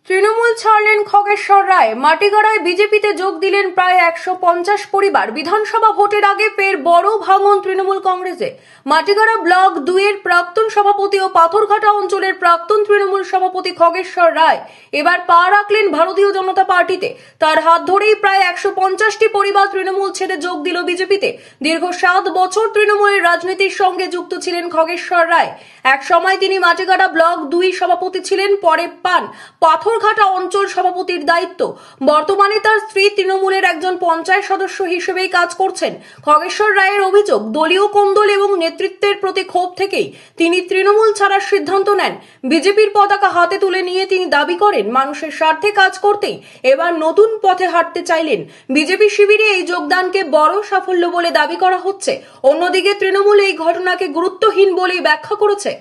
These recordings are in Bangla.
তৃণমূল ছাড়লেন খগেশ্বর রায়। মাটিগাড়ায় বিজেপিতে যোগ দিলেন প্রায় 150 পরিবার। বিধানসভা ভোটের আগে ফের বড় ভাঙন তৃণমূল কংগ্রেসে। মাটিগাড়া ব্লক 2 এর প্রাক্তন সভাপতি ও পাথরঘাটা অঞ্চলের প্রাক্তন তৃণমূল সভাপতি খগেশ্বর রায় এবার পা রাখলেন ভারতীয় জনতা পার্টিতে। তার হাত ধরেই প্রায় 150টি পরিবার তৃণমূল ছেড়ে যোগ দিল বিজেপিতে। দীর্ঘ 7 বছর তৃণমূলের রাজনীতির সঙ্গে যুক্ত ছিলেন খগেশ্বর রায়। এক সময় তিনি মাটিগাড়া ব্লক 2 সভাপতি ছিলেন, পরে পান পাথরঘাটা অঞ্চল সভাপতির দায়িত্ব। বর্তমানে তার স্ত্রী তৃণমূলের একজন পঞ্চায়েত সদস্য হিসেবেই কাজ করছেন। খগেশ্বর রায়ের অভিযোগ, দলীয় কোন্দল এবং নেতৃত্বের প্রতি ক্ষোভ থেকেই তিনি তৃণমূল ছাড়ার সিদ্ধান্ত নেন। বিজেপির পতাকা হাতে তুলে নিয়ে তিনি দাবি করেন, মানুষের স্বার্থে কাজ করতেই এবার নতুন পথে হাঁটতে চাইলেন। বিজেপি শিবিরে এই যোগদানকে বড় সাফল্য বলে দাবি করা হচ্ছে। অন্যদিকে তৃণমূল এই ঘটনাকে গুরুত্বহীন বলেই ব্যাখ্যা করেছে।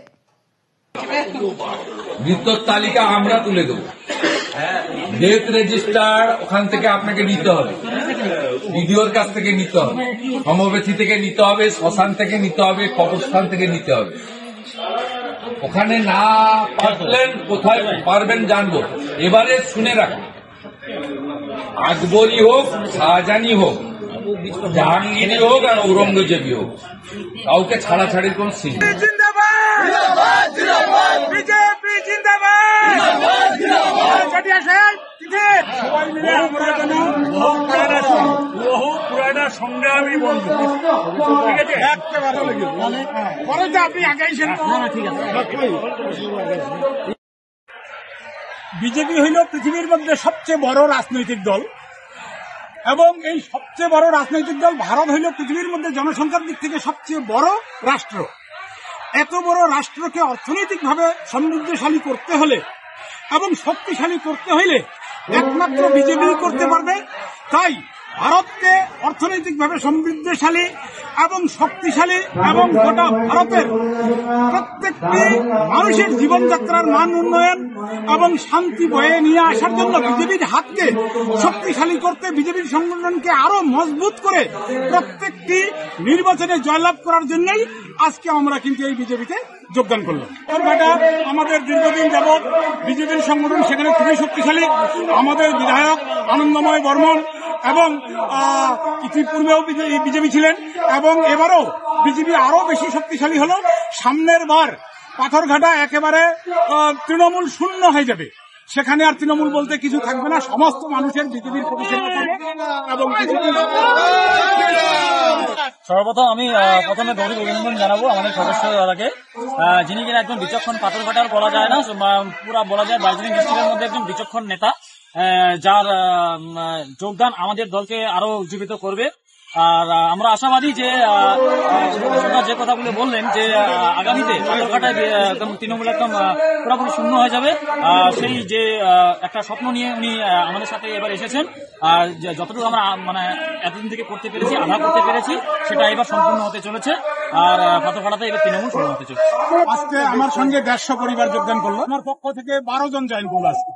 মৃত্যুর তালিকা আমরা তুলে দেব, ডেথ রেজিস্টার ওখান থেকে আপনাকে নিতে হবে, বিডিওর কাছ থেকে নিতে হবে, সমবেথী থেকে নিতে হবে, শ্মশান থেকে নিতে হবে, কবরস্থান থেকে নিতে হবে। ওখানে না পারলেন কোথায় পারবেন জানবো। এবারে শুনে রাখুন, আকবরী হোক, শাহজাহানি হোক, জাহাঙ্গীরি হোক আর ঔরঙ্গজেবী হোক, কাউকে ছাড়াছাড়ির কোন সিন নেই। বিজেপি জিন্দাবাদ, সবাই মিলে আমরা যেন পুরাটা সংগ্রামী বন্ধু, ঠিক আছে? পরে তো আপনি আগেই বিজেপি হইল পৃথিবীর মধ্যে সবচেয়ে বড় রাজনৈতিক দল, এবং এই সবচেয়ে বড় রাজনৈতিক দল ভারত হইল পৃথিবীর মধ্যে জনসংখ্যার দিক থেকে সবচেয়ে বড় রাষ্ট্র। এত বড় রাষ্ট্রকে অর্থনৈতিকভাবে সমৃদ্ধশালী করতে হলে এবং শক্তিশালী করতে হলে একমাত্র বিজেপি করতে পারবে। তাই ভারতকে অর্থনৈতিকভাবে সমৃদ্ধশালী এবং শক্তিশালী এবং গোটা ভারতের প্রত্যেকটি মানুষের জীবনযাত্রার মান উন্নয়ন এবং শান্তি বয়ে নিয়ে আসার জন্য বিজেপির হাতকে শক্তিশালী করতে, বিজেপির সংগঠনকে আরো মজবুত করে প্রত্যেকটি নির্বাচনে জয়লাভ করার জন্যই আজকে আমরা কিন্তু এই বিজেপিতে যোগদান করলাম। আমাদের দীর্ঘদিন যাবৎ বিজেপির সংগঠন সেখানে খুবই শক্তিশালী। আমাদের বিধায়ক আনন্দময় বর্মন এবং ইতিপূর্বেও বিজেপি ছিলেন, এবং এবারও বিজেপি আরো বেশি শক্তিশালী হলো। সামনের বার পাথরঘাটা একেবারে তৃণমূল শূন্য হয়ে যাবে, সেখানে আর তৃণমূল বলতে কিছু থাকবে না, সমস্ত মানুষের বিজেপির পরিষেবা থাকবে। এবং সর্বপ্রথম আমি প্রথমে গভীর অভিনন্দন জানাবো আমাদের খগেশ্বর দাদাকে, যিনি কিনা একজন বিচক্ষণ, পাথরঘাটার বলা যায় না, পুরা বলা যায় দার্জিলিং ডিস্ট্রিক্টের মধ্যে একজন বিচক্ষণ নেতা, যার যোগদান আমাদের দলকে আরো উজ্জীবিত করবে। আর আমরা আশাবাদী যে যে কথাগুলো বললেন যে আগামীতে পাথরঘাটায় একদম তৃণমূল একদম পুরোপুরি শূন্য হয়ে যাবে, সেই যে একটা স্বপ্ন নিয়ে উনি আমাদের সাথে এবার এসেছেন। আর যতটুকু আমরা মানে এতদিন থেকে করতে পেরেছি, আধা করতে পেরেছি, সেটা এবার সম্পূর্ণ হতে চলেছে। আর পাথরঘাটাতে এবার তৃণমূল শূন্য হতে চলেছে। আজকে আমার সঙ্গে 150 পরিবার যোগদান করলো। আমার পক্ষ থেকে 12 জন জয়েন করলো আজকে।